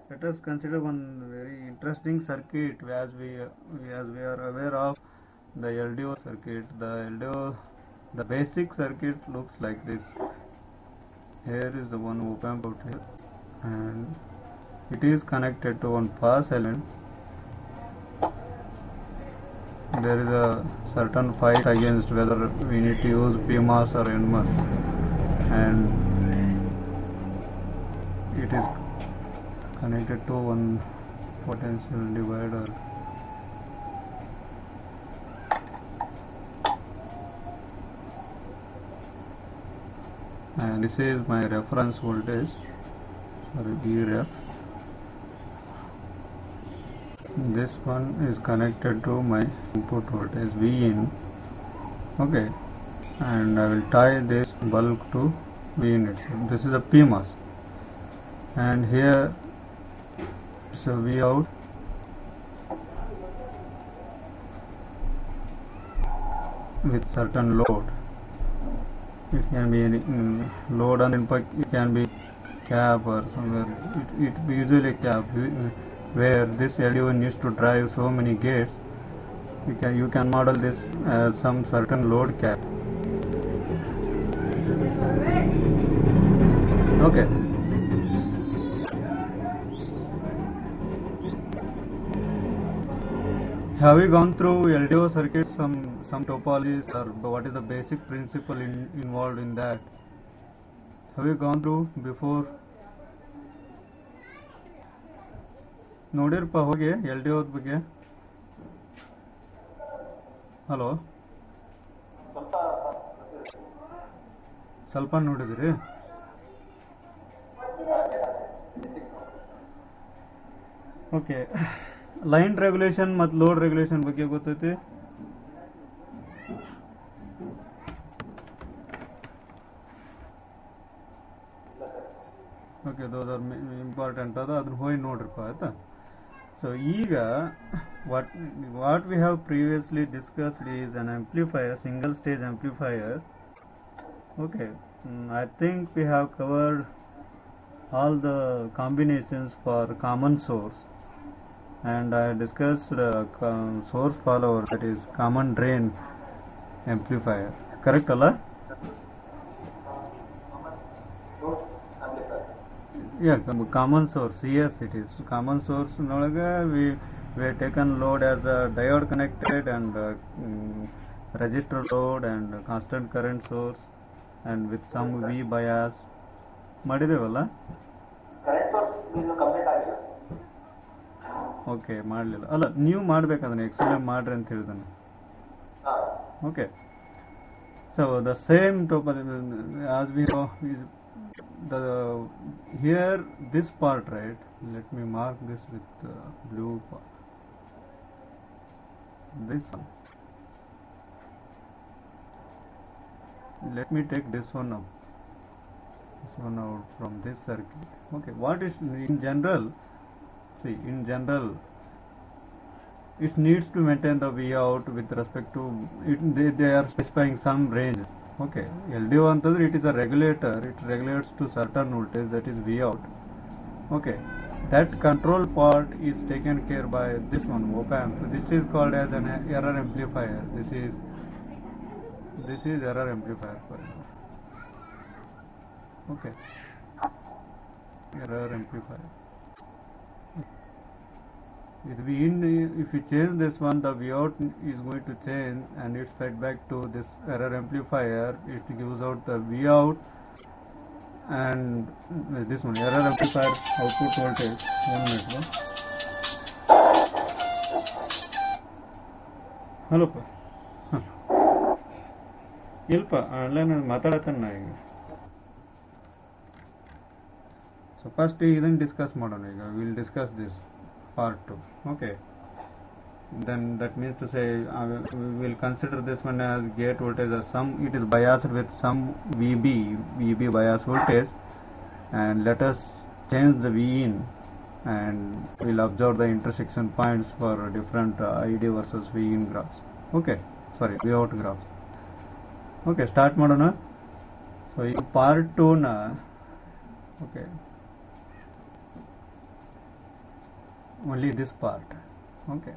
Let us consider one very interesting circuit as we are aware of the LDO circuit. The LDO, the basic circuit looks like this. Here is the one op-amp out here, and it is connected to one pass element. There is a certain fight against whether we need to use PMOS or NMOS, and it is connected to one potential divider. And this is my reference voltage, sorry, Vref. This one is connected to my input voltage Vin. Okay, and I will tie this bulb to Vin itself. This is a PMOS, and here it's a V out. With certain load. It can be any load on input, it can be cap or somewhere. It usually cap where this LDO needs to drive so many gates. You can model this as some certain load cap. Okay. Have we gone through LDO circuits, some topologies, or what is the basic principle involved in that? Have we gone through before? ನೋಡಿರಪ್ಪ ಹೋಗಿ LDO ಬಗ್ಗೆ. Hello, ಸ್ವಲ್ಪ ನೋಡಿದ್ರಿ? Okay, line regulation ಮತ್ತು load regulation ಬಗ್ಗೆ ಗೊತ್ತೈತಿ? Okay, those are important ಅದ, ಅದನ್ನ ಹೋಗಿ ನೋಡ್ರಿಪ್ಪ ಆಯ್ತಾ. ಸೊ ಈಗ what we have previously discussed is an amplifier, single stage amplifier. Okay, I think we have covered all the combinations for common source, and I discussed source follower, that is common drain amplifier. Correct alla? Yeah, common source. Yes, it is common source. Nolaga we have taken load as a diode connected, and resistor load, and constant current source, and with some V bias. ಮಾಡಿದೇವಲ್ಲ? Okay, ಮಾಡಲಿಲ್ಲ ಅಲ್ಲ, ನೀವು ಮಾಡ್ಬೇಕಂದ್ರೆ explain ಮಾಡ್ರಿ ಅಂತ ಹೇಳಿದಾನೆ. Okay, so the same topple as we know is here this part, right? Let me mark this with blue part. This one. Let me take this one out. This one out from this circuit. Okay, what is in general? See, in general, it needs to maintain the V out with respect to it. They are specifying some range. Okay, LDO ಅಂತಂದ್ರೆ it is a regulator. It regulates to certain voltage, that is V out. Okay, that control part is taken care by this one, op-amp. This is called as an error amplifier. This is error amplifier for you. Okay, error amplifier. If you change this one, the V out is going to change, and it's fed back to this error amplifier. It gives out the V out, and this one error amplifier output voltage. 1 minute. Hello pa. ಇಲ್ಪ online ಮಾತಾಡತ್ತಾನ ನಾ ಈಗ. So first ಇದನ್ನು discuss ಮಾಡೋಣ. ಈಗ will discuss this part 2. Okay, then that means to say we will consider this one as gate voltage as some, it is biased with some VB bias voltage, and let us change the V in, and we'll observe the intersection points for different ID versus V in graphs. Okay, sorry, V out graphs. Okay, start ಮಾಡೋಣ. So ಈ part 2 ನ, okay, only this part. Okay.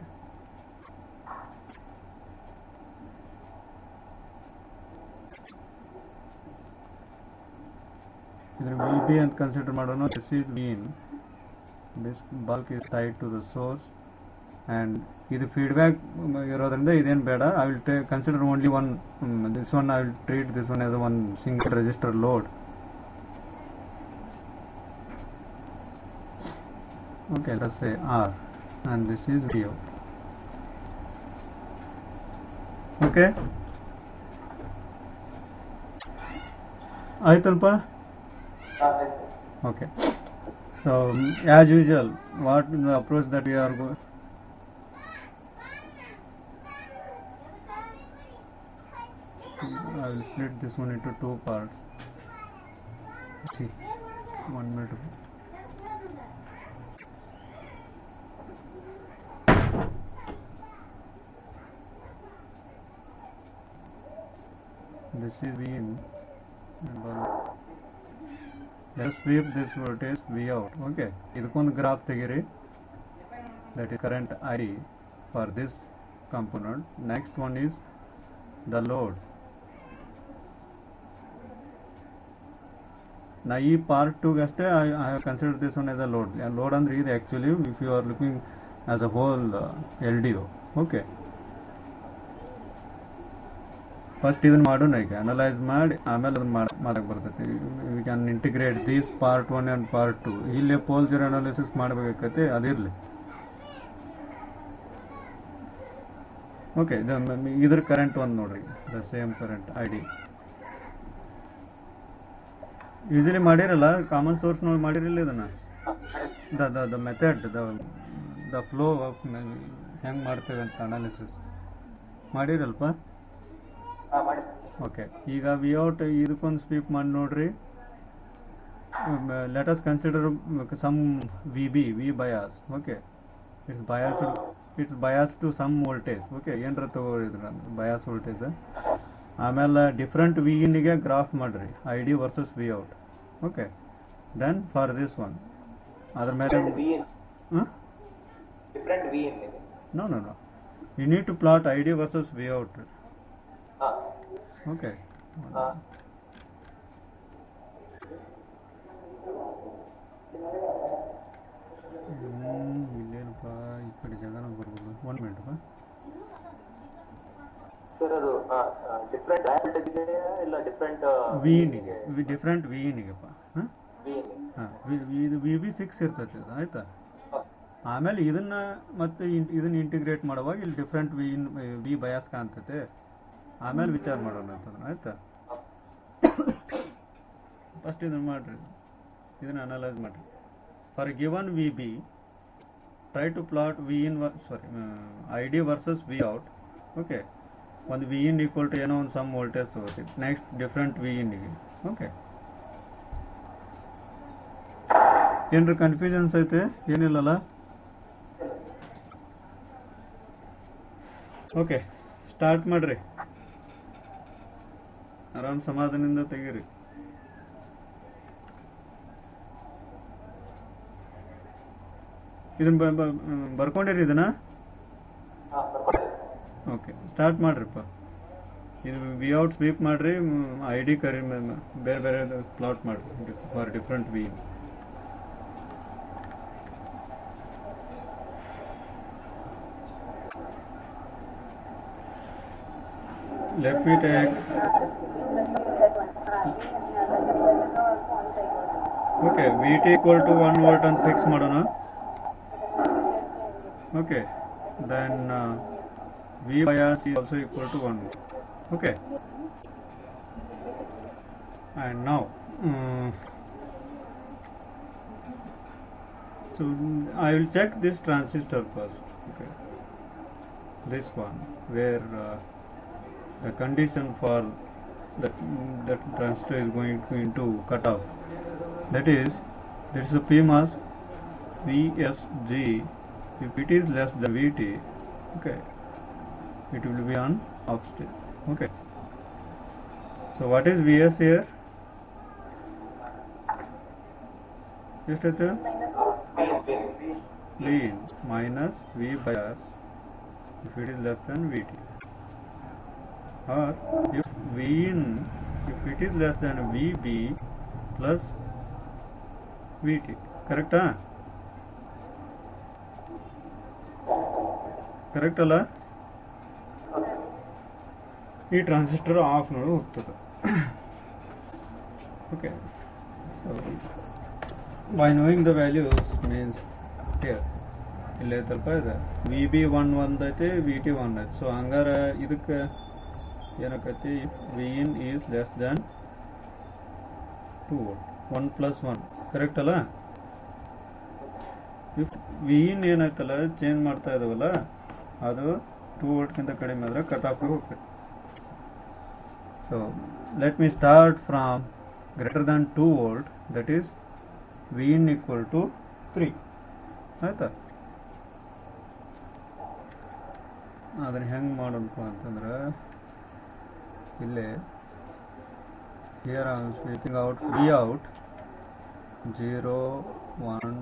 Either VB and consider ಮಾಡೋಣ. This is mean. This bulk is tied to the source, and ಇದು feedback ಇರೋದ್ರಿಂದ ಇದೇನು ಬೇಡ. I will consider only one. This one I will treat this one as a one single resistor load. Okay, let's say R, and this is V out. Okay. ಆಯ್ತಲ್ಪ. Okay. So as usual, what the approach that we are going. I will split this one into two parts. See, 1 minute. This is V in, and let's sweep this voltage V out. Okay, idukkondu graph tegiri, that is current I for this component. Next one is the load. Now ಈ part 2 ಅಷ್ಟೇ I have considered this one as a load. Load ಅಂದ್ರೆ ಇದು actually if you are looking as a whole LDO. Okay. First ಇದನ್ನು ಮಾಡೋಣ, ಈಗ analyse ಮಾಡಿ ಆಮೇಲೆ ಅದನ್ನು ಮಾಡಕ್ಕೆ ಬರ್ತೈತಿ. We can integrate these part 1 and part 2. ಇಲ್ಲೇ ಪೋಲ್ ಜೀರೋ ಅನಾಲಿಸಿಸ್ ಮಾಡಬೇಕಾಗತ್ತೆ, ಅದಿರಲಿ. ಓಕೆ, ಇದ್ರ ಕರೆಂಟ್ ಒಂದು ನೋಡ್ರಿ, the same current I D. Usually ಮಾಡಿರಲ್ಲ, ಕಾಮನ್ ಸೋರ್ಸ್ ನೋಡಿ ಮಾಡಿರಲಿಲ್ಲ ಇದನ್ನು. The method, the flow of ಹೆಂಗೆ ಮಾಡ್ತೇವೆ ಅಂತ ಅನಾಲಿಸಿಸ್ ಮಾಡಿರಲ್ಪ. ಓಕೆ, ಈಗ ವಿ ಔಟ್ ಇದಕ್ಕೊಂದು ಸ್ವೀಪ್ ಮಾಡಿ ನೋಡ್ರಿ. Let us consider some V bias. Okay, it's bias to some voltage. Okay, ಏನರ ತಗೋರಿದ್ರ ಬಯಾಸ್ ವೋಲ್ಟೇಜ್. ಆಮೇಲೆ ಡಿಫ್ರೆಂಟ್ ವಿ ಇನ್ಗೆ ಗ್ರಾಫ್ ಮಾಡ್ರಿ, I D versus V out. Okay, then for this one ಅದ್ರ ಮೇಲೆ no you need to plot I D versus V out. Okay. ಇಲ್ಲೇನಪ್ಪ ಈ ಕಡೆ ಜಾಗನ ಬರ್ಬೋದು. 1 minute ಅಪ್ಪ ಸರ್. ಅದು ಡಿಫರೆಂಟ್ ವೋಲ್ಟೇಜ್ ಇದೆ ಇಲ್ಲ ಡಿಫರೆಂಟ್ ವಿಇನಿಗೆ? ಡಿಫರೆಂಟ್ ವಿಇನಿಗೆಪ್ಪ. ಇದು ವಿ ಬಿ ಫಿಕ್ಸ್ ಇರ್ತೈತಿ, ಆಯ್ತಾ? ಆಮೇಲೆ ಇದನ್ನ ಮತ್ತೆ ಇದನ್ನ ಇಂಟಿಗ್ರೇಟ್ ಮಾಡುವಾಗ ಇಲ್ಲಿ ಡಿಫರೆಂಟ್ ವಿ ಬಯಾಸ್ ಕಾಣ್ತೈತೆ. ಆಮೇಲೆ ವಿಚಾರ ಮಾಡೋಣ ಅಂತಂದ್ರೆ, ಆಯ್ತಾ? ಫಸ್ಟ್ ಇದನ್ನು ಮಾಡಿರಿ, ಇದನ್ನು ಅನಲೈಸ್ ಮಾಡಿರಿ. For given V B, try to plot V in I D versus V out. Okay, ಒಂದು ವಿ ಇನ್ ಈಕ್ವಲ್ ಟು ಏನೋ ಒಂದು ಸಮ್ ವೋಲ್ಟೇಜ್ ತಗೋತೀವಿ. ನೆಕ್ಸ್ಟ್ ಡಿಫ್ರೆಂಟ್ ವಿ ಇನ್ನಿಗೆ. ಓಕೆ, ಏನ್ರ ಕನ್ಫ್ಯೂಷನ್ಸ್ ಐತೆ? ಏನಿಲ್ಲಲ್ಲ? ಓಕೆ, ಸ್ಟಾರ್ಟ್ ಮಾಡ್ರಿ. ಆರಾಮ್ ಸಮಾಧಾನದಿಂದ ತೆಗೀರಿ. ಇದನ್ನ ಬರ್ಕೊಂಡಿರಿ ಇದನ್ನ. ಓಕೆ, ಸ್ಟಾರ್ಟ್ ಮಾಡ್ರಿಪ್ಪ. ಇದು ವಿ ಔಟ್ ಸ್ವೀಪ್ ಮಾಡ್ರಿ, ಐ ಡಿ ಕರಿ ಬೇರೆ ಬೇರೆ ಪ್ಲಾಟ್ ಮಾಡ್ರಿ for different V. Let me take. Okay, VT equal to 1 volt and fix ಮಾಡೋಣ. Okay, then V bias is also equal to 1 volt. Okay, and now so I will check this transistor first. Okay, this one where the condition for that transistor is going to cut off. That is, this is a PMOS VSG. If it is less than VT, okay, it will be on off state. Okay. So what is VS here? Just at the V in. minus V bias if it is less than Vt, or if Vin if it is less than Vb plus Vt. ಕರೆಕ್ಟಾ? Correct ಅಲ್ಲ? ಈ transistor off ನೋಡಿ ಹೋಗ್ತದೆ. Okay, so by knowing the values means here ಇಲ್ಲೇ ಸ್ವಲ್ಪ ಇದೆ, V B ಒಂದು ಐತಿ, ವಿ ಟಿ ಐತಿ. ಸೊ ಹಂಗಾರೆ ಇದಕ್ಕೆ ಏನಾಕೈತಿ, V in is less than 2 volt, 1 + 1. Correct ಅಲ್ಲ? ಇಫ್ ವಿ ಇನ್ ಏನಾಯ್ತಲ್ಲ ಚೇಂಜ್ ಮಾಡ್ತಾ ಇದಾವಲ್ಲ, ಅದು 2 ವೋಲ್ಟ್ಗಿಂತ ಕಡಿಮೆ ಆದರೆ ಕಟ್ ಆಫ್ ಹೋಗ್ತದೆ. So let me start from greater than 2 volt, that is V in equal to 3. ಆಯ್ತಾ? ಅದನ್ನು ಹೆಂಗೆ ಮಾಡೋಣಪ್ಪ ಅಂತಂದ್ರೆ, ಇಲ್ಲೇ here I am speaking out V out 0 1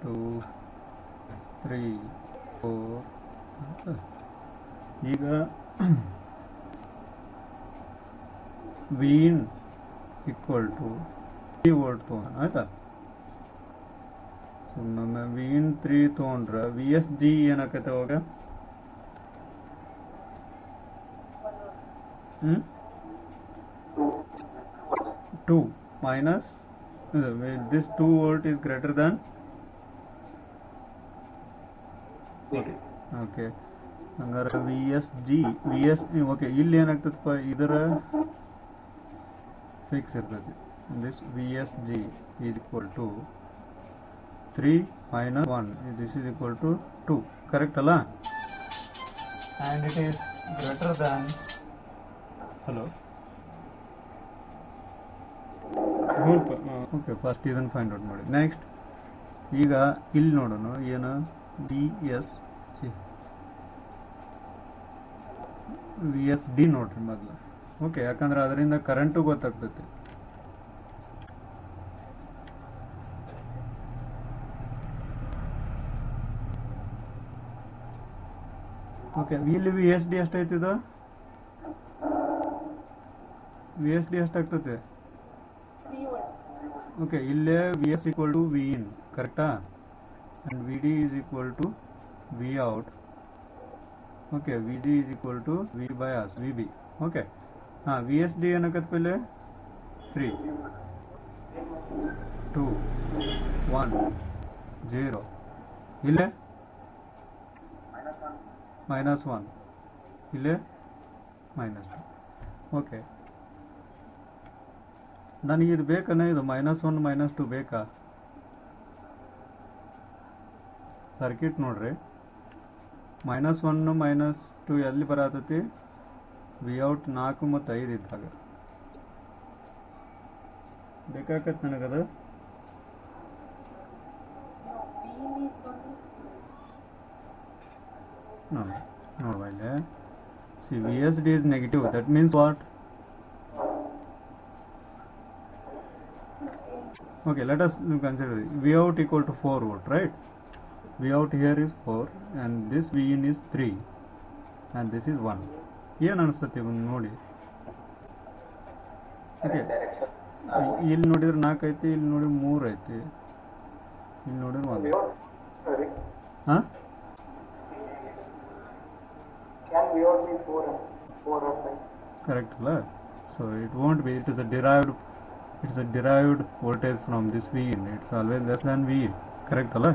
2 3 4. ಈಗ V in equal to 3 volt ತೊಗೊಂಡು, ಆಯ್ತಾ? ನಮ್ಮ ವಿ ಇನ್ 3 ತೊಗೊಂಡ್ರೆ ವಿ ಎಸ್ ಜಿ ಏನಾಕೈತೆ ಅವಾಗ? 2 minus this 2 volt is greater than okay. ಹಂಗಾರೆ ವಿ ಎಸ್ ಜಿ ಓಕೆ, ಇಲ್ಲಿ ಏನಾಗ್ತದಪ್ಪ, ಇದರ ಫಿಕ್ಸ್ ಇರ್ತದೆ. This V S G is equal to 3 - 1, this is equal to 2. Correct ಅಲ್ಲ? And it is greater than, hello, okay, first ಇದನ್ನು find out ಮಾಡಿ. Next ಈಗ ಇಲ್ಲಿ ನೋಡೋಣ ಏನು, ವಿ ಎಸ್ ಡಿ ನೋಡ್ರಿ ಮೊದಲು. ಓಕೆ, ಯಾಕಂದ್ರೆ ಅದರಿಂದ ಕರೆಂಟು ಗೊತ್ತಾಗ್ತೈತಿ. ಓಕೆ, ಇಲ್ಲಿ ವಿ ಎಸ್ ಡಿ ಎಷ್ಟೈತಿದ? ವಿ ಎಸ್ ಡಿ ಎಷ್ಟಾಗ್ತದೆ? ಓಕೆ, ಇಲ್ಲೇ V S equal to V in, ಕರೆಕ್ಟಾ? And V D is equal to V out. Okay, V G is equal to V bias, V B. Okay, ಹಾಂ, V S D ಏನಾಗತ್ತೆ ಪೈಲೆ? 3 2 1 0. ಇಲ್ಲೇ -1, ಇಲ್ಲೇ -2. Okay, ನನಗೆ ಇದು ಬೇಕನ್ನ, ಇದು -1 -2 ಬೇಕಾ? ಸರ್ಕ್ಯೂಟ್ ನೋಡ್ರಿ, -1 -2 ಎಲ್ಲಿ ಬರತೈತಿ? ವಿ ಔಟ್ 4 ಮತ್ತು 5 ಇದ್ದಾಗ ಬೇಕಾಕತ್ ನನಗದು. ನೋಡುವ ಇಲ್ಲೇ, see V S D is negative, that means what? Okay, let us consider V out equal to 4 volt, right? V out here is 4 and this V in is 3 and this is 1. ಏನು ಅನಿಸ್ತತಿ ನೋಡಿ? Okay, ಇಲ್ಲಿ ನೋಡಿದ್ರೆ 4 ಐತಿ, ಇಲ್ಲಿ ನೋಡಿ 3 ಐತಿ, ಇಲ್ಲಿ ನೋಡಿದ್ರೆ 1. ಹಾಂ, ಕರೆಕ್ಟ್ ಅಲ್ಲ? So it won't be, it is a derived voltage from this V in. It's always less than V in. Correct ಅಲ್ಲ?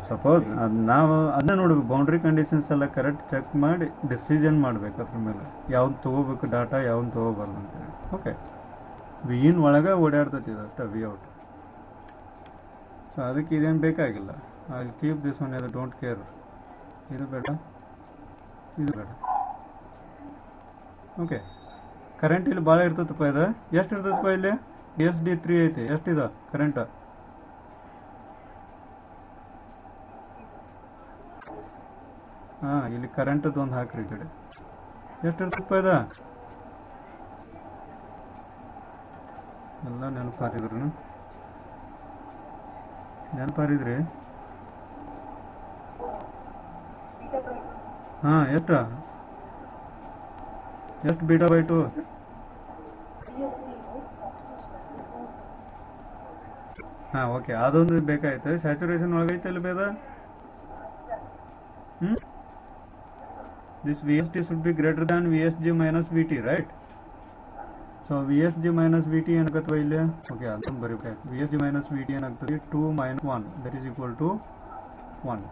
ಸಪೋಸ್ ನಾವು ಅದನ್ನ ನೋಡ್ಬೇಕು, ಬೌಂಡ್ರಿ ಕಂಡೀಷನ್ಸ್ ಎಲ್ಲ ಕರೆಕ್ಟ್ ಚೆಕ್ ಮಾಡಿ ಡಿಸಿಷನ್ ಮಾಡ್ಬೇಕು ಅದ್ರ ಮೇಲೆ, ಯಾವ್ದು ತೊಗೋಬೇಕು ಡಾಟಾ, ಯಾವ್ದು ತೊಗೋಬಾರ್ದು ಅಂತೇಳಿ. ಓಕೆ, ವಿ ಇನ್ ಒಳಗೆ ಓಡಾಡ್ತೈತಿ ಅಷ್ಟೇ, ವಿ ಔಟ್. ಸೊ ಅದಕ್ಕೆ ಇದೇನು ಬೇಕಾಗಿಲ್ಲ. I will keep this one, ಅದು ಡೋಂಟ್ ಕೇರ್. ಇದು ಬೇಡ, ಇದು ಬೇಡ. ಓಕೆ, ಕರೆಂಟ್ ಇಲ್ಲಿ ಭಾಳ ಇರ್ತದಪ್ಪ. ಇದು ಎಷ್ಟು ಇರ್ತದಪ್ಪ? ಇಲ್ಲಿ ಎಸ್ ಡಿ 3 ಐತಿ. ಎಷ್ಟಿದೆ ಕರೆಂಟ್? ಹಾಂ, ಇಲ್ಲಿ ಕರೆಂಟದ್ದು ಒಂದು ಹಾಕ್ರಿ ಈ ಕಡೆ. ಎಷ್ಟು ಇರ್ತದಪ್ಪ ಇದು? ಎಲ್ಲ ನೆನಪಾರಿದ್ರಿ ಹಾಂ ಎಷ್ಟು ಬೀಟಾ ಬೈ ಟು? ಹಾಂ ಓಕೆ, ಅದೊಂದು ಬೇಕಾಯ್ತು. ಸ್ಯಾಚುರೇಷನ್ ಒಳಗೈತೆ ಅಲ್ಲಿ ಬೇದ. This VSD should be greater than VSG minus VT, right? So VSG minus VT ಏನಾಗತ್ತವ ಇಲ್ಲಿ? ಓಕೆ, ಅದನ್ನು ಬರೀಬೇಕಾಯ್ತು. VSG minus VT ಏನಾಗ್ತದೆ? 2 minus 1 that is equal to 1.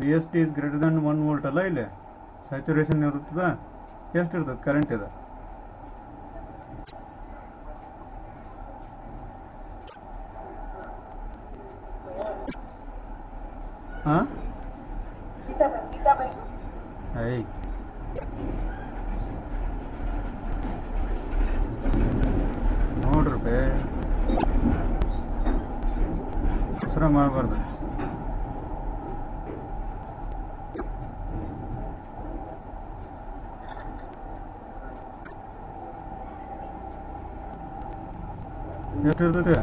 VSD is greater than 1 volt ಅಲ್ಲ ಇಲ್ಲಿ? Saturation ಇರುತ್ತದ? ಎಷ್ಟು ಇರ್ತದೆ ಕರೆಂಟ್ ಇದೆ? ಹಾಂ ಐ ನೋಡ್ರಿ ಬೇ ಹೆಸರ ಮಾಡಬಾರ್ದು. ಎಷ್ಟು ಇರ್ತದೆ?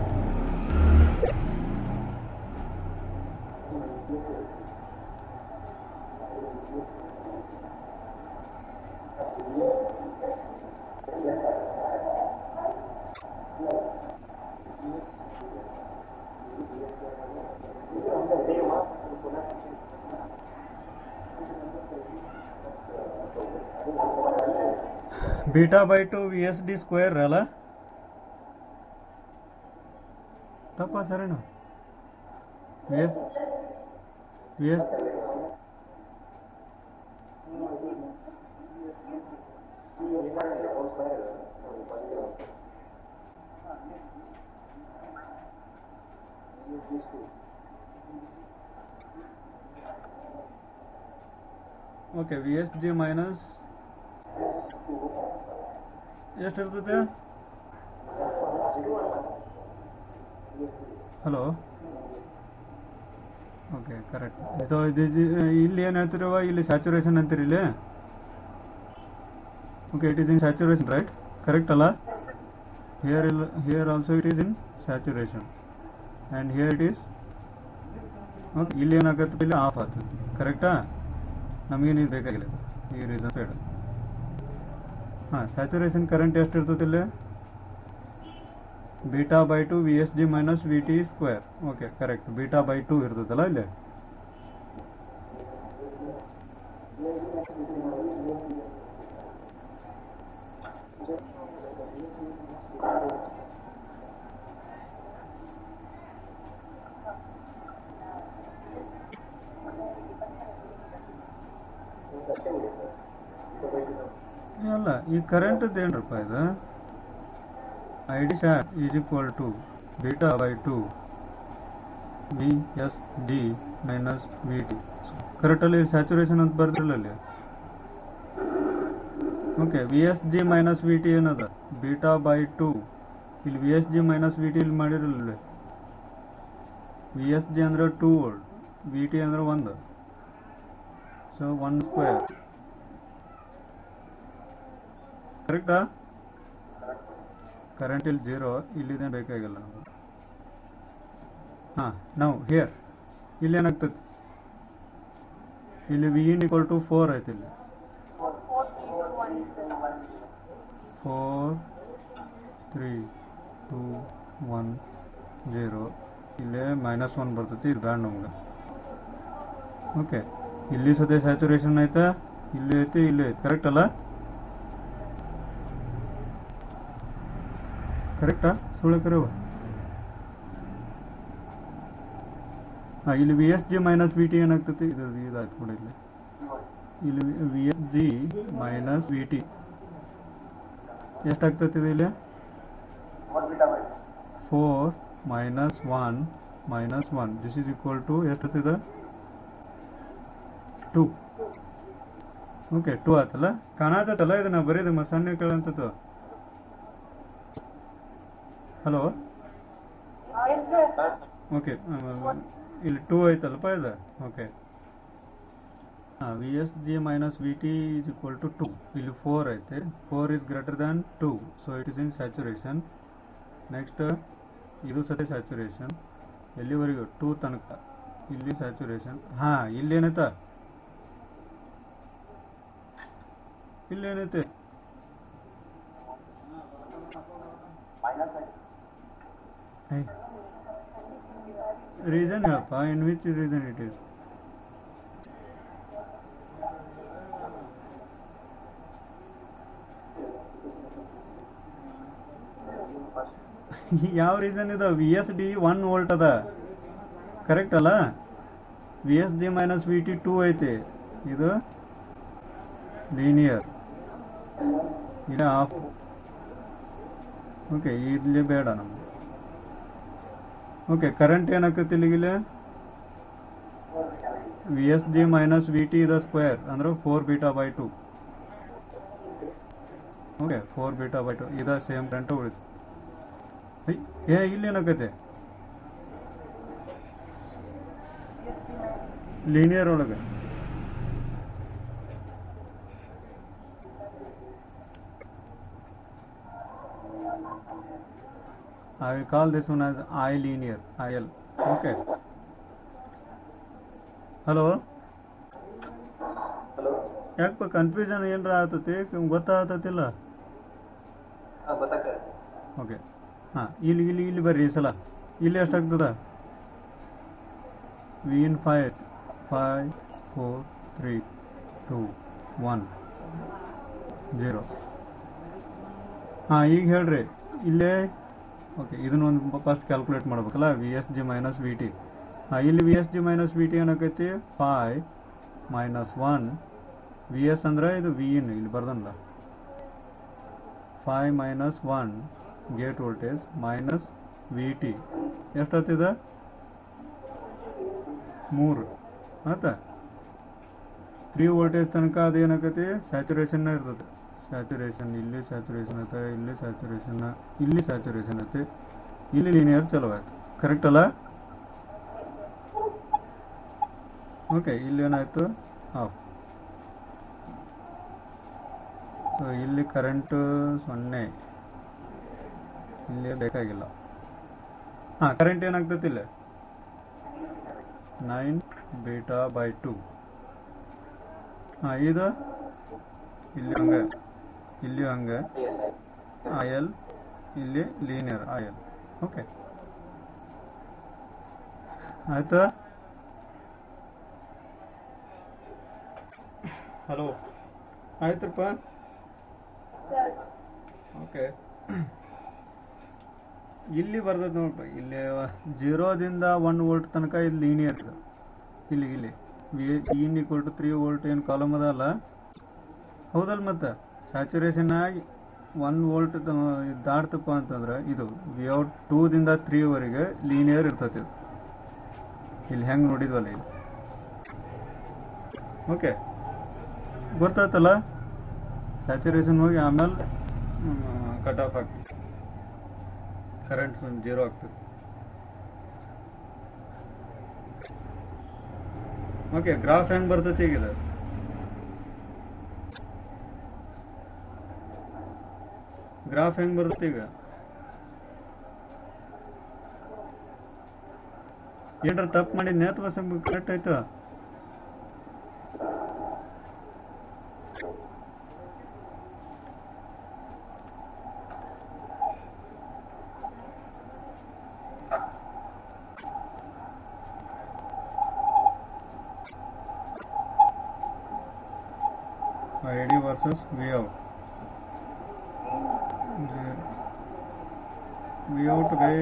Beta by two VSD square ಅಲ್ಲ? ತಪ್ಪ ಸರಿನಾ? VS ಓಕೆ, VSG ಮೈನಸ್ ಎಷ್ಟಿರ್ತದೆ? Hello, okay correct. ಸೊ ಇಲ್ಲಿ ಏನು ಹೇಳ್ತಿರವ? ಇಲ್ಲಿ ಸ್ಯಾಚುರೇಷನ್ ಅಂತೀರಿ ಇಲ್ಲಿ. Okay, it is in saturation right? Correct ಅಲ್ಲ? Here also it is in saturation and here it is okay. ಇಲ್ಲಿ ಏನಾಗತ್ತೆ? ಇಲ್ಲಿ ಆಫ್ ಆಗ್ತದೆ. ಕರೆಕ್ಟಾ? ನಮಗೇನು ಬೇಕಾಗಿಲ್ಲ ಈ ರೀಸನ್ ಬೇಡ. ಹಾಂ, ಸ್ಯಾಚುರೇಷನ್ ಕರೆಂಟ್ ಎಷ್ಟು ಇರ್ತದೆ ಇಲ್ಲಿ? Beta by to VSG minus VT square. Okay correct, beta by to ಇರ್ತದಲ್ಲ ಇಲ್ಲಿ. ಅಲ್ಲ, ಈ ಕರೆಂಟದ್ದು ಏನ್ರಪ್ಪ ಇದು? ID sat is equal to beta by 2 VSG minus VT. ಕರೆಕ್ಟಲ್ಲಿ saturation ಅಂತ ಬರ್ತಿರಲ್ಲ ಅಲ್ಲಿ. ಓಕೆ, VSG ಮೈನಸ್ VT ಏನದ? Beta by 2. ಇಲ್ಲಿ VSG ಮೈನಸ್ VT ಇಲ್ಲಿ ಮಾಡಿರಲ್ಲ. VSG ಅಂದ್ರೆ 2 ವೋಲ್ಟ್, VT ಅಂದ್ರೆ 1. So 1 square. ಕರೆಕ್ಟಾ? ಕರೆಂಟ್ ಇಲ್ಲಿ 0, ಇಲ್ಲಿದೆ ಬೇಕಾಗಿಲ್ಲ ನಮಗೆ. ಹಾಂ, ನಾವು ಹಿಯರ್ ಇಲ್ಲಿ ಏನಾಗ್ತದೆ? ಇಲ್ಲಿ V in equal to 4 ಐತಿ. ಇಲ್ಲಿ 4 3 2 1 0. ಇಲ್ಲೇ -1 ಬರ್ತೈತಿ. ಇದು ಬ್ಯಾಡ ನಮ್ಗೆ. ಓಕೆ, ಇಲ್ಲಿ ಸದ್ಯ ಸ್ಯಾಚುರೇಷನ್ ಐತಾ? ಇಲ್ಲಿ ಐತಿ, ಇಲ್ಲಿ ಐತಿ. ಕರೆಕ್ಟ್ ಅಲ್ಲ? ಕರೆಕ್ಟಾ? ಸುಳ್ಳು ಕರೆವ. ಹಾಂ, ಇಲ್ಲಿ VSG ಮೈನಸ್ VT ಏನಾಗ್ತೈತಿ? ಇದಾಯ್ತು ಕೂಡ. ಇಲ್ಲಿ VSG ಮೈನಸ್ VT ಎಷ್ಟಾಗ್ತೈತಿ ಇಲ್ಲಿ? 4 minus 1 minus 1. This is equal to ಎಷ್ಟಾಗ್ತದೆ? 2. ಓಕೆ, 2 ಆಯ್ತಲ್ಲ? ಕಾಣತಲ್ಲ ಇದನ್ನ ಬರೀದು ಸಣ್ಣ ಕೇಳಂತದ್ದು. ಹಲೋ, ಓಕೆ, ಇಲ್ಲಿ 2 ಐತಲ್ಲಪ್ಪ ಇದು. Okay, VSG minus VT is equal to 2. ಇಲ್ಲಿ 4 ಐತೆ. 4 is greater than 2, so it is in saturation. Next ಇದು ಸತಿ ಸ್ಯಾಚುರೇಷನ್ ಎಲ್ಲಿವರೆಗೂ? 2 ತನಕ. ಇಲ್ಲಿ ಸ್ಯಾಚುರೇಷನ್. ಹಾಂ, ಇಲ್ಲಿ ಏನೈತ? ಇಲ್ಲೇನೈತೆ ಮೈನಸ್ ರೀಸನ್ ಹೇಳಪ್ಪ, in which reason it is? ಯಾವ ರೀಸನ್ ಇದು? ವಿ ಎಸ್ ಡಿ 1 ವೋಲ್ಟ್ ಅದ, ಕರೆಕ್ಟ್ ಅಲ್ಲ? V S D minus V T 2 ಐತಿ. ಇದು ಲೀನಿಯರ್, ಇದು ಆಫ್. ಓಕೆ, ಇಲ್ಲಿ ಬೇಡ ನಮ್ಗೆ. ಓಕೆ, ಕರೆಂಟ್ ಏನಾಗ್ತೈತಿ ಇಲ್ಲಿಗಿಲ್ಲ? V S D minus V T the square ಅಂದ್ರೆ 4 beta by 2. Okay, 4 beta by 2 ಇದ ಸೇಮ್ ಕರೆಂಟ್ ಉಳಿತು. ಇಲ್ಲಿ ಏನಾಗತ್ತೆ ಲೀನಿಯರ್ ಒಳಗೆ? I will call this one as I linear, IL. Okay. Hello, hello, ಯಾಕಪ್ಪ ಕನ್ಫ್ಯೂಷನ್ ಏನ್ರ ಆಗ್ತತಿ? ಗೊತ್ತಾಗ್ತತಿಲ್ಲ? ಗೊತ್ತಾಗ್ತದೆ. ಓಕೆ, ಹಾಂ, ಇಲ್ಲಿ ಇಲ್ಲಿ ಇಲ್ಲಿ ಬರ್ರಿ ಈ ಸಲ. ಇಲ್ಲಿ ಎಷ್ಟಾಗ್ತದ? ವಿ ಇನ್ 5 4 3 2 1 0. ಹಾಂ, ಈಗ ಹೇಳ್ರಿ ಇಲ್ಲೇ. ಓಕೆ, ಇದನ್ನ ಒಂದು ಫಸ್ಟ್ ಕ್ಯಾಲ್ಕುಲೇಟ್ ಮಾಡ್ಬೇಕಲ್ಲ, V S G minus V T. ಹಾಂ, ಇಲ್ಲಿ V S G minus V T ಏನಾಗೈತಿ? 5 ಮೈನಸ್ 1 ವಿ ಎಸ್ ಅಂದ್ರೆ ಇದು ವಿ ಇನ್ ಇಲ್ಲಿ ಬರ್ದನಲ್ಲ. 5 minus 1 gate voltage minus V T ಎಷ್ಟಾಗ್ತಿದೆ? 3 ಆಯ್ತಾ? 3 ವೋಲ್ಟೇಜ್ ತನಕ ಅದು ಏನಾಗೈತಿ? ಸ್ಯಾಚುರೇಷನ್ ಇರ್ತದೆ. ಸ್ಯಾಚುರೇಷನ್ ಇಲ್ಲಿ ಸ್ಯಾಚುರೇಷನ್ ಐತೆ, ಇಲ್ಲಿ ಸ್ಯಾಚುರೇಷನ್, ಇಲ್ಲಿ ಸ್ಯಾಚುರೇಷನ್ ಐತೆ, ಇಲ್ಲಿ ಲೀನಿಯರ್ ಚಲೋ ಆಯ್ತು, ಕರೆಕ್ಟ್ ಅಲ್ಲ? ಓಕೆ, ಇಲ್ಲಿ ಏನಾಯ್ತು? ಆಫ್. ಸೊ ಇಲ್ಲಿ ಕರೆಂಟ್ 0, ಇಲ್ಲಿ ಬೇಕಾಗಿಲ್ಲ. ಹಾಂ, ಕರೆಂಟ್ ಏನಾಗ್ತೈತಿ ಇಲ್ಲಿ? 9 ಬೀಟಾ ಬೈ 2. ಹಾಂ, ಇದು ಇಲ್ಲಿ ಹಂಗೆ, ಇಲ್ಲಿ ಹಂಗೆ ಐ ಎಲ್, ಇಲ್ಲಿ ಲೀನಿಯರ್ ಐ ಎಲ್. ಓಕೆ, ಆಯ್ತಾ? ಹಲೋ, ಆಯ್ತಪ್ಪ? ಓಕೆ, ಇಲ್ಲಿ ಬರ್ತದೆ ನೋಡ್ಪ, ಇಲ್ಲಿ 0ದಿಂದ 1 ವೋಲ್ಟ್ ತನಕ ಇದು ಲೀನಿಯರ್ ಇದೆ. ಇಲ್ಲಿ ಇಲ್ಲಿ V in equal to 3 volt ಏನು ಕಾಲಮ್ ಅದಲ್ಲ, ಹೌದಲ್ಲ? ಮತ್ತೆ ಸ್ಯಾಚುರೇಷನ್ ಆಗಿ 1 ವೋಲ್ಟ್ ದಾಟ್ತಪ್ಪ ಅಂತಂದ್ರೆ ಇದು ವಿ ಔಟ್ 2ದಿಂದ 3ವರೆಗೆ ಲೀನಿಯರ್ ಇರ್ತೈತಿ. ಇಲ್ಲಿ ಹೆಂಗೆ ನೋಡಿದ್ವಲ್ಲ ಇಲ್ಲಿ. ಓಕೆ, ಗೊತ್ತಾಯ್ತಲ್ಲ? ಸ್ಯಾಚುರೇಷನ್ ಹೋಗಿ ಆಮೇಲೆ ಕಟ್ ಆಫ್ ಆಗ್ತದೆ, ಕರೆಂಟ್ 0 ಆಗ್ತದೆ. ಓಕೆ, ಗ್ರಾಫ್ ಹೆಂಗೆ ಬರ್ತೈತಿ ಈಗ? ಗ್ರಾಫ್ ಹೆಂಗೆ ಬರುತ್ತೆ ಈಗ? ಏನ್ರ ತಪ್ಪು ಮಾಡಿದ್ನೆ ಅಥವಾ ಕರೆಕ್ಟ್ ಆಯ್ತು? ID versus V out. V out ಗೈ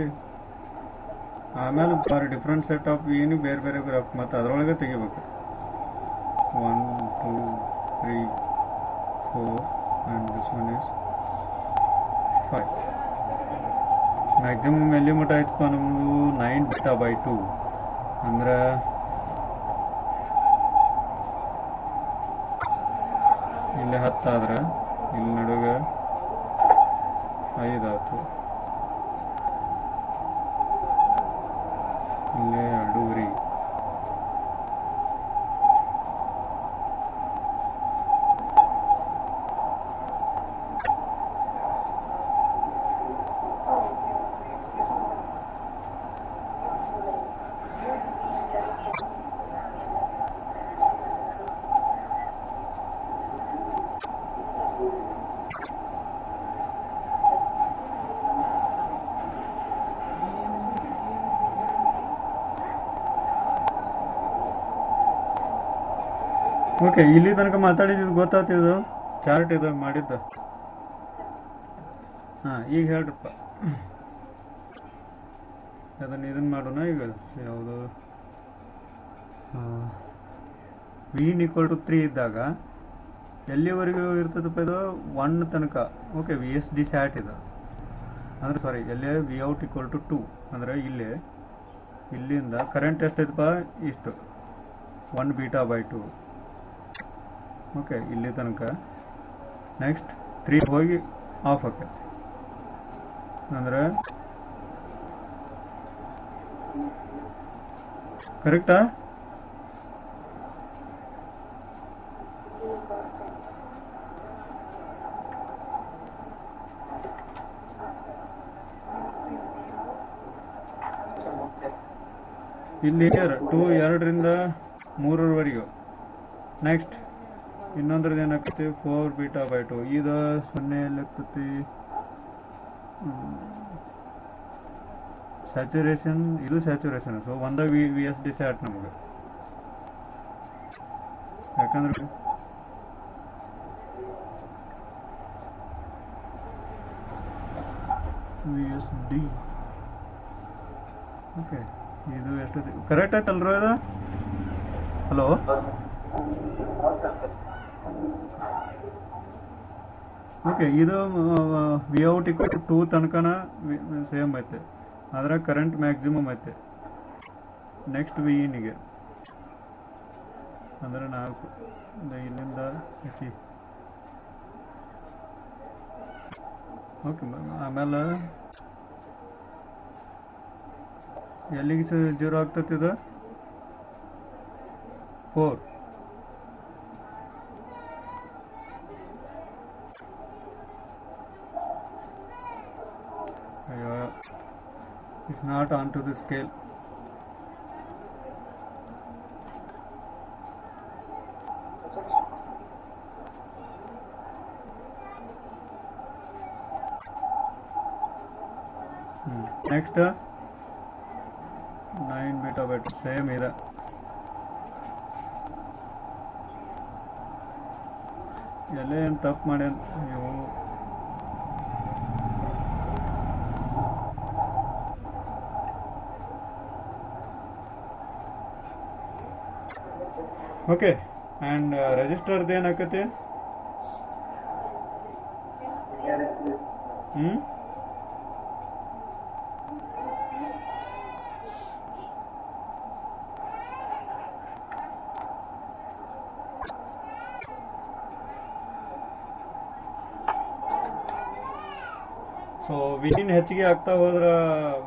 ಆಮೇಲೆ ಫಾರ್ ಡಿಫ್ರೆಂಟ್ ಸೆಟ್ ಆಫ್ ಏನು ಬೇರೆ ಬೇರೆ ಗ್ರಾಫ್ ಮತ್ತು ಅದರೊಳಗೆ ತೆಗಿಬೇಕು. 1 2 3 4 and this one is 5. Maximum ಎಲ್ಲಿ ಮಟ್ಟ ಆಯ್ತಪ್ಪ ನಮ್ಮದು? 9 ಬೀಟಾ ಬೈ 2 ಅಂದ್ರೆ ಇಲ್ಲಿ 10 ಆದ್ರೆ ಇಲ್ಲಿ ನಡುವೆ 5 ಆಯ್ತು, ಇಲ್ಲೇ 2.5. ಓಕೆ, ಇಲ್ಲಿ ತನಕ ಮಾತಾಡಿದ್ದು ಗೊತ್ತಾಗ್ತಿದ್ದು ಚಾರ್ಟ್ ಇದು ಮಾಡಿದ್ದು. ಹಾಂ, ಈಗ ಹೇಳ್ರಪ್ಪ, ಇದನ್ನು ಮಾಡೋಣ. ಈಗ ಯಾವುದು ವಿ ಈಕ್ವಲ್ ಟು 3 ಇದ್ದಾಗ ಎಲ್ಲಿವರೆಗೂ ಇರ್ತದಪ್ಪ ಇದು 1 ತನಕ. Okay, V S D sat ಇದು ಅಂದರೆ ಸಾರಿ, ಎಲ್ಲೇ ವಿ ಔಟ್ ಈಕ್ವಲ್ ಟು 2 ಅಂದರೆ ಇಲ್ಲಿಂದ ಕರೆಂಟ್ ಎಷ್ಟೈತಪ್ಪ, ಇಷ್ಟು 1 ಬೀಟಾ ಬೈ 2. ಓಕೆ, ಇಲ್ಲಿ ತನಕ. ನೆಕ್ಸ್ಟ್ 3 ಹೋಗಿ ಆಫ್ ಆಕೈತಿ ಅಂದರೆ ಕರೆಕ್ಟಾ? ಇಲ್ಲಿ 2 2ರಿಂದ 3ರವರೆಗೂ. ನೆಕ್ಸ್ಟ್ ಇನ್ನೊಂದ್ರದ್ದು ಏನಾಗ್ತೈತಿ, 4 ಬೀಟಾ ಬೈ 2. ಇದು 0 ಎಲ್ಲಿರ್ತೈತಿ, ಸ್ಯಾಚುರೇಷನ್, ಇದು ಸ್ಯಾಚುರೇಷನ್. ಸೊ ಒಂದ ವಿ ಎಸ್ ಡಿ ಸ್ಯಾಟ್ ನಮಗೆ, ಯಾಕಂದ್ರೆ ವಿ ಎಸ್ ಡಿ. ಓಕೆ, ಇದು ಎಷ್ಟು ಕರೆಕ್ಟ್ ಆಯ್ತಲ್ರ ಇದು? ಹಲೋ, ಓಕೆ, ಇದು ವಿ ಔಟ್ ಈಕ್ವಲ್ ಟು 2 ತನಕನ ಸೇಮ್ ಐತೆ, ಆದರೆ ಕರೆಂಟ್ ಮ್ಯಾಕ್ಸಿಮಮ್ ಐತೆ. ನೆಕ್ಸ್ಟ್ ವಿ ಇನ್ಗೆ ಅಂದರೆ 4 ಇಲ್ಲಿಂದ ಓಕೆ. ಆಮೇಲೆ ಎಲ್ಲಿಗೆ 0 ಆಗ್ತೈತಿ ಇದು? 4. It's not onto the scale. Next 9 beta by 2 same ಇದೆ. ಎಲ್ಲೇ ಏನು ತಪ್ಪು ಮಾಡಿ ನೀವು ಓಕೆ. ಆ್ಯಂಡ್ ರಿಜಿಸ್ಟರ್ದು ಏನಾಕತಿ? ಸೊ ವಿನ್ ಹೆಚ್ಚಿಗೆ ಆಗ್ತಾ ಹೋದ್ರ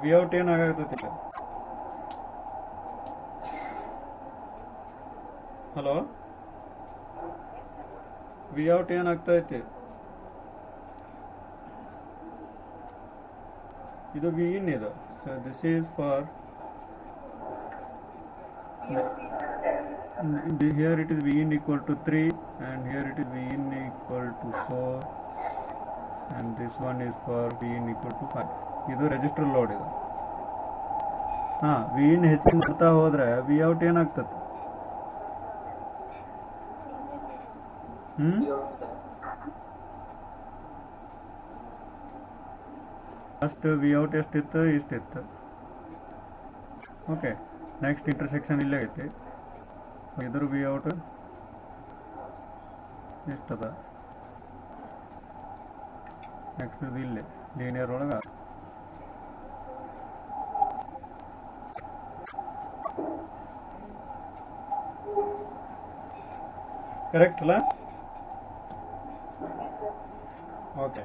ವಿ ಔಟ್ ಏನಾಗತೈತಿ? ಹಲೋ, ವಿ ಔಟ್ ಏನಾಗ್ತೈತಿ? ಇದು ವಿ ಇನ್ ಇದು. So this is for here it is v in equal to 3 and here it is v in equal to 4 and this one is for v in equal to 5. ಇದು register load ಇದು. ಹಾಂ, V ಇನ್ ಹೆಚ್ಚಿಗೆ ಮಾಡ್ತಾ ಹೋದ್ರೆ V out ಏನಾಗ್ತದೆ? First we out ಎಷ್ಟಿತ್ತು? ಇಷ್ಟಿತ್ತು. Okay, next intersection ಇಲ್ಲೇ ಐತಿ. ಇದ್ರ ವಿ ಔಟ್ ಎಷ್ಟದ? ನೆಕ್ಸ್ಟ್ ಇದು ಇಲ್ಲಿ ಲೀನಿಯರ್ ಒಳಗೆ. ಕರೆಕ್ಟ್ ಅಲ್ಲ? ಓಕೆ.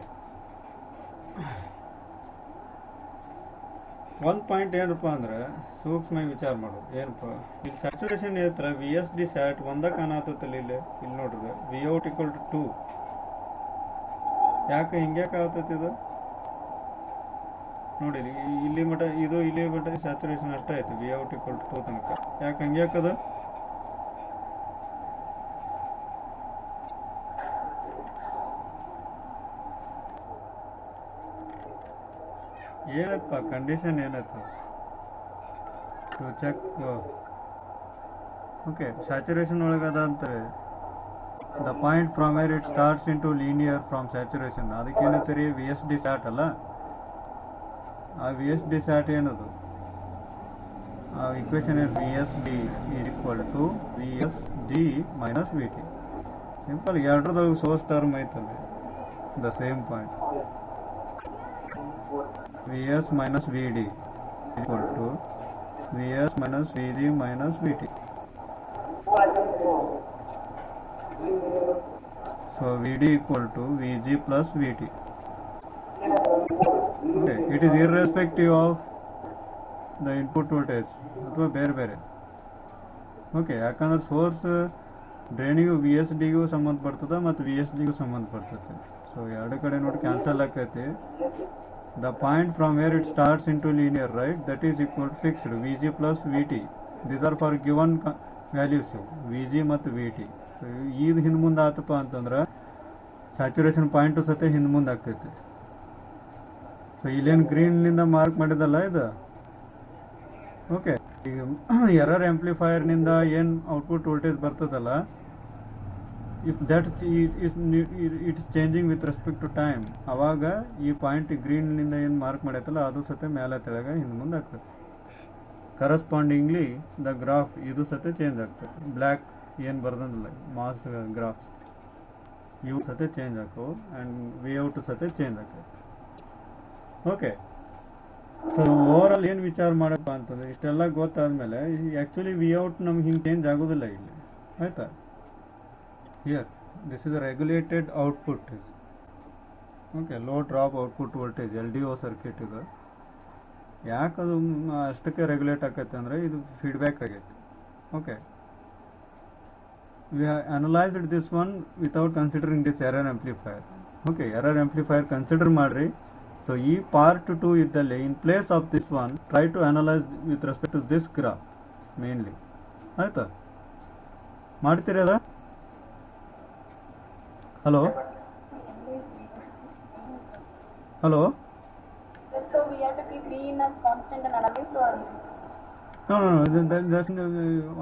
ಒಂದು ಪಾಯಿಂಟ್ ಏನಪ್ಪ ಅಂದ್ರೆ ಸೂಕ್ಷ್ಮ ವಿಚಾರ ಮಾಡೋದು. ಏನಪ್ಪ, ಇಲ್ಲಿ ಸ್ಯಾಚುರೇಷನ್ ಇರ್ತಾರೆ ವಿ ಎಸ್ ಡಿ ಸ್ಯಾಟ್ ಒಂದ ಕಾಣತಲ್ಲ. ಇಲ್ಲಿ ನೋಡ್ರಿ ವಿ ಔಟ್ ಈಕ್ವಲ್ ಟು 2. ಯಾಕೆ ಹಿಂಗ್ಯಾಕೆ ಆಗ್ತೈತಿ ಇದು? ನೋಡಿ, ಇಲ್ಲಿ ಮಟ್ಟ ಇದು, ಇಲ್ಲಿ ಮಟ್ಟ ಸ್ಯಾಚುರೇಷನ್ ಅಷ್ಟೇ ಆಯ್ತು, ವಿ ಔಟ್ ಈಕ್ವಲ್ ಟು 2 ತನಕ. ಯಾಕೆ ಹಂಗ್ಯಾಕದು? ಏನಪ್ಪ ಕಂಡೀಷನ್ ಏನಾಯ್ತು? To check. ಓಕೆ, ಸ್ಯಾಚುರೇಷನ್ ಒಳಗದ ಅಂತಾರೆ the point from where it starts into linear from saturation ಅದಕ್ಕೇನಂತೀರಿ ವಿ ಎಸ್ ಡಿ ಸ್ಯಾಟ್ ಅಲ್ಲ ಆ ವಿ ಎಸ್ ಡಿ ಸ್ಯಾಟ್ ಏನದು ಆ equation V S D is equal to V S D minus V T simple ಎರಡರದೊಳಗೆ source term ಐತಲ್ಲ the same point V S minus V D equal to V S minus V D minus V T. So Vd equal to Vg plus Vt. Okay, it is irrespective of the input voltage ಅಥವಾ ಬೇರೆ ಬೇರೆ. Okay, ಯಾಕಂದ್ರೆ source ಡ್ರೈನಿಗೂ V S ಡಿಗೂ ಸಂಬಂಧಪಡ್ತದೆ ಮತ್ತು V S ಡಿಗೂ ಸಂಬಂಧಪಡ್ತದೆ. ಸೊ ಎರಡು ಕಡೆ ನೋಡಿ ಕ್ಯಾನ್ಸಲ್ ಆಕೈತಿ. The point from where it starts in to linear right that is equal fixed V G plus V T. These are for given values V G ಮತ್ತು ವಿ ಟಿ. ಇದು ಹಿಂದೆ ಮುಂದೆ ಆತಪ್ಪ ಅಂತಂದ್ರೆ ಸ್ಯಾಚುರೇಷನ್ ಪಾಯಿಂಟು ಸತೆ ಹಿಂದೆ ಮುಂದೆ ಆಗ್ತೈತಿ. So ಇಲ್ಲೇನು ಗ್ರೀನ್ನಿಂದ mark ಮಾಡಿದಲ್ಲ ಇದು. ಓಕೆ, ಈಗ ಎರರ್ ಆಂಪ್ಲಿಫೈಯರ್ನಿಂದ ಏನು ಔಟ್ಪುಟ್ ವೋಲ್ಟೇಜ್ ಬರ್ತದಲ್ಲ, if that it's changing with respect to time, ಅವಾಗ ಈ ಪಾಯಿಂಟ್ ಗ್ರೀನ್ನಿಂದ ಏನು ಮಾರ್ಕ್ ಮಾಡೈತಲ್ಲ ಅದು ಸತೆ ಮೇಲೆ ತೆಳಗ ಹಿಂದೆ ಮುಂದೆ ಆಗ್ತದೆ. ಕರಸ್ಪಾಂಡಿಂಗ್ಲಿ ದ ಗ್ರಾಫ್ ಇದು ಸತೆ ಚೇಂಜ್ ಆಗ್ತದೆ. ಬ್ಲ್ಯಾಕ್ ಏನು ಬರ್ದಂಗಿಲ್ಲ ಮಾಸ್ ಗ್ರಾಫ್ ಇವು ಸತೆ ಚೇಂಜ್ ಆಕವು ಆ್ಯಂಡ್ ವಿ ಔಟ್ ಸತೆ ಚೇಂಜ್ ಆಕವು. ಓಕೆ, ಸೊ ಓವರ್ ಆಲ್ ಏನು ವಿಚಾರ ಮಾಡಪ್ಪ ಅಂತಂದ್ರೆ ಇಷ್ಟೆಲ್ಲ ಗೊತ್ತಾದ್ಮೇಲೆ ಆ್ಯಕ್ಚುಲಿ ವಿ ಔಟ್ ನಮ್ಗೆ ಹಿಂಗೆ ಚೇಂಜ್ ಆಗೋದಿಲ್ಲ ಇಲ್ಲಿ, ಆಯ್ತಾ. Here this is a regulated output. Okay, low drop output voltage L D O circuit ಇದು. ಯಾಕದು ಅಷ್ಟಕ್ಕೆ ರೆಗ್ಯುಲೇಟ್ ಆಕೈತೆ ಅಂದರೆ ಇದು ಫೀಡ್ಬ್ಯಾಕ್ ಆಗೈತೆ. Okay, we have analyzed this one without considering this error amplifier. Okay, error amplifier consider ಮಾಡ್ರಿ. So ಈ part 2 ಇದ್ದಲ್ಲಿ in place of this one try to analyze with respect to this graph mainly. ಆಯ್ತಾ, ಮಾಡ್ತೀರಿ ಅದ? Hello hello. So we have to keep V in as constant and analyze or No, that's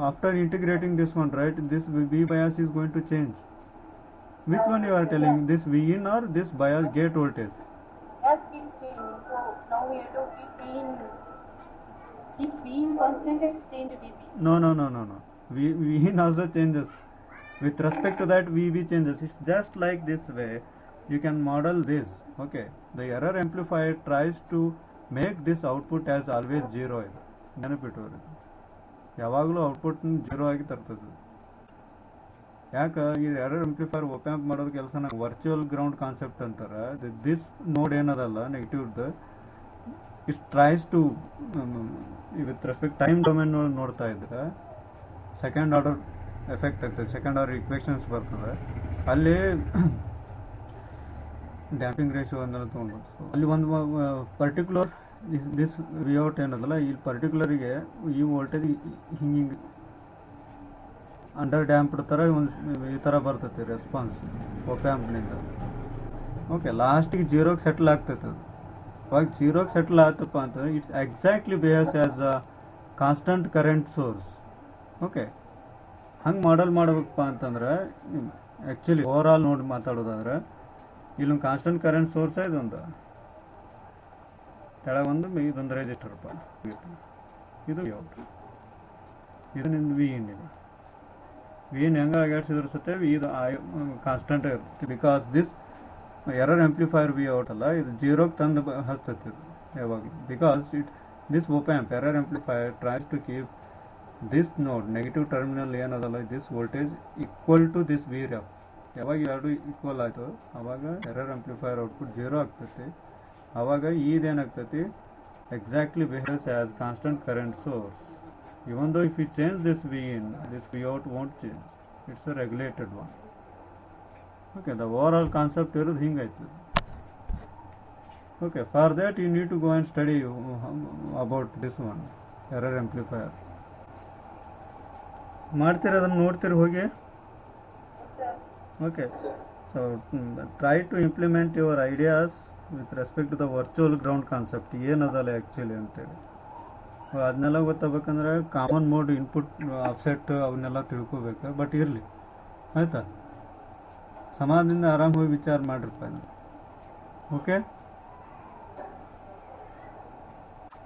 after integrating this one, right? This V bias is going to change. Which one you are telling? This V in or this bias gate voltage? yes keeps changing. So now we have to keep V in constant and change VB. No. V in also changes. With respect to that, VB changes. It's just like this way. You can model this. Okay. The error amplifier tries to make this output as always zero. ನೆನಪಿಟ್ಟವ್ರಿ, ಯಾವಾಗಲೂ output zero ಆಗಿ ತರ್ತದೆ. ಯಾಕೆ ಈ error amplifier op amp ಮಾಡೋದು ಕೆಲಸ virtual ground concept ಅಂತಾರೆ. This node ಏನದಲ್ಲ ನೆಗೆಟಿವ್ದು, it tries to with respect time domain ನೋಡ್ತಾ ಇದ್ರೆ ಸೆಕೆಂಡ್ ಆರ್ಡರ್ ಎಫೆಕ್ಟ್ ಆಗ್ತದೆ, ಸೆಕೆಂಡ್ ಆರ್ಡರ್ ಇಕ್ವೇಷನ್ಸ್ ಬರ್ತದೆ. ಅಲ್ಲಿ ಡ್ಯಾಂಪಿಂಗ್ ರೇಷಿಯೋ ಅಂದ್ರೆ ತೊಗೊಂಡ್ಬಿಟ್ಟು ಅಲ್ಲಿ ಒಂದು ಪರ್ಟಿಕ್ಯುಲರ್ ದಿಸ್ ವಿ ಔಟ್ ಏನದಲ್ಲ ಈ ಪರ್ಟಿಕ್ಯುಲರಿಗೆ ಈ ವೋಲ್ಟೇಜ್ ಹಿಂಗೆ ಅಂಡರ್ ಡ್ಯಾಂಪ್ಡ್ ಥರ ಒಂದು ಈ ಥರ ಬರ್ತೈತಿ ರೆಸ್ಪಾನ್ಸ್ ಓಪ್ಯಾಂಪ್ನಿಂದ. ಓಕೆ, ಲಾಸ್ಟಿಗೆ ಜೀರೋಗೆ ಸೆಟ್ಲ್ ಆಗ್ತೈತೆ ಅದು. ಅವಾಗ ಜೀರೋಗೆ ಸೆಟ್ಲ್ ಆಯ್ತಪ್ಪ ಅಂತಂದ್ರೆ it's exactly behaves as a constant current source. Okay, ಹಂಗೆ ಮಾಡೆಲ್ ಮಾಡ್ಬೇಕಪ್ಪ ಅಂತಂದ್ರೆ ಆ್ಯಕ್ಚುಲಿ ಓವರ್ ಆಲ್ ನೋಡಿ ಮಾತಾಡೋದಾದ್ರೆ ಇಲ್ಲೊಂದು ಕಾನ್ಸ್ಟಂಟ್ ಕರೆಂಟ್ ಸೋರ್ಸ್ ಇದೊಂದು ಕೆಳಗೊಂದು ಇದೊಂದು ರೆಜಿಸ್ಟರ್ಪ, ಇದು ಔಟ್, ಇದು ನಿಮ್ದು ವಿ ಇನ್ ಇದೆ. ವಿ ಇನ್ ಹೆಂಗೆ ಅಗಾಡ್ಸಿದ್ರು ಸತ್ತೆ ಇದು ಕಾನ್ಸ್ಟಂಟ್ ಇರುತ್ತೆ. Because this error amplifier V out ಅಲ್ಲ, ಇದು ಜೀರೋಗೆ ತಂದು ಹಚ್ತೈತಿ ಇದು ಯಾವಾಗಲೂ. Because this op amp error amplifier tries to keep this node negative terminal ಏನದಲ್ಲ this voltage equal to this V ref. ಯಾವಾಗ ಎರಡು ಈಕ್ವಲ್ ಆಯಿತು ಆವಾಗ ಎರರ್ ಆಂಪ್ಲಿಫೈರ್ ಔಟ್ಪುಟ್ ಜೀರೋ ಆಗ್ತೈತಿ. ಆವಾಗ ಇದೇನಾಗ್ತೈತಿ exactly behaves as constant current source. Even though if you change this V in this V out won't change, it's a regulated one. Okay, the overall concept ಇರೋದು ಹಿಂಗಾಯ್ತು. Okay, for that you need to go and study about this one error amplifier. ಮಾಡ್ತೀರ ಅದನ್ನು ನೋಡ್ತೀರಿ ಹೋಗಿ. Okay, so try to implement your ideas with respect to the virtual ground concept ಏನದಲ್ಲ actually ಅಂತೇಳಿ. ಅದನ್ನೆಲ್ಲ ಗೊತ್ತಾಗಬೇಕಂದ್ರೆ common mode input offset ಅವನ್ನೆಲ್ಲ ತಿಳ್ಕೊಬೇಕು. But ಇರಲಿ ಆಯಿತಾ. ಸಮಾಧಾನದಿಂದ ಆರಾಮ್ ಹೋಗಿ ವಿಚಾರ ಮಾಡ್ರಪ್ಪ ಇದು. ಓಕೆ,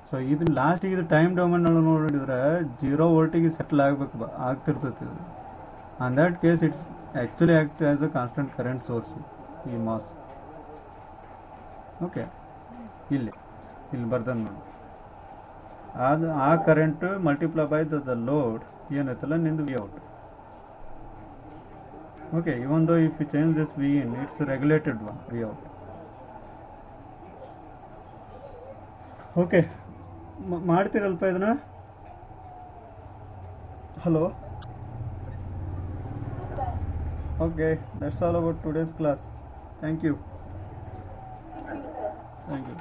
ಸೊ ಇದು ಲಾಸ್ಟಿಗೆ ಇದು ಟೈಮ್ ಡೊಮೇನ್ ಒಳಗೆ ನೋಡಿದ್ರೆ 0 ವೋಲ್ಟಿಗೆ ಸೆಟ್ಲ್ ಆಗ್ತಿರ್ತೈತಿ ಇದು. On that case it's actually act as a constant current source ಈ ಮಾಸ್. ಓಕೆ, ಇಲ್ಲಿ ಬರ್ತದೆ ನೋಡಿ, ಅದು ಆ current multiply by the load ಏನೈತಲ್ಲ ನಿಂದು V out. Okay, even though if you change this V in it's regulated one V out. Okay, ಮಾಡ್ತೀರಲ್ಪ ಇದನ್ನ. Hello, okay, that's all about today's class. Thank you. Thank you, sir. Thank you.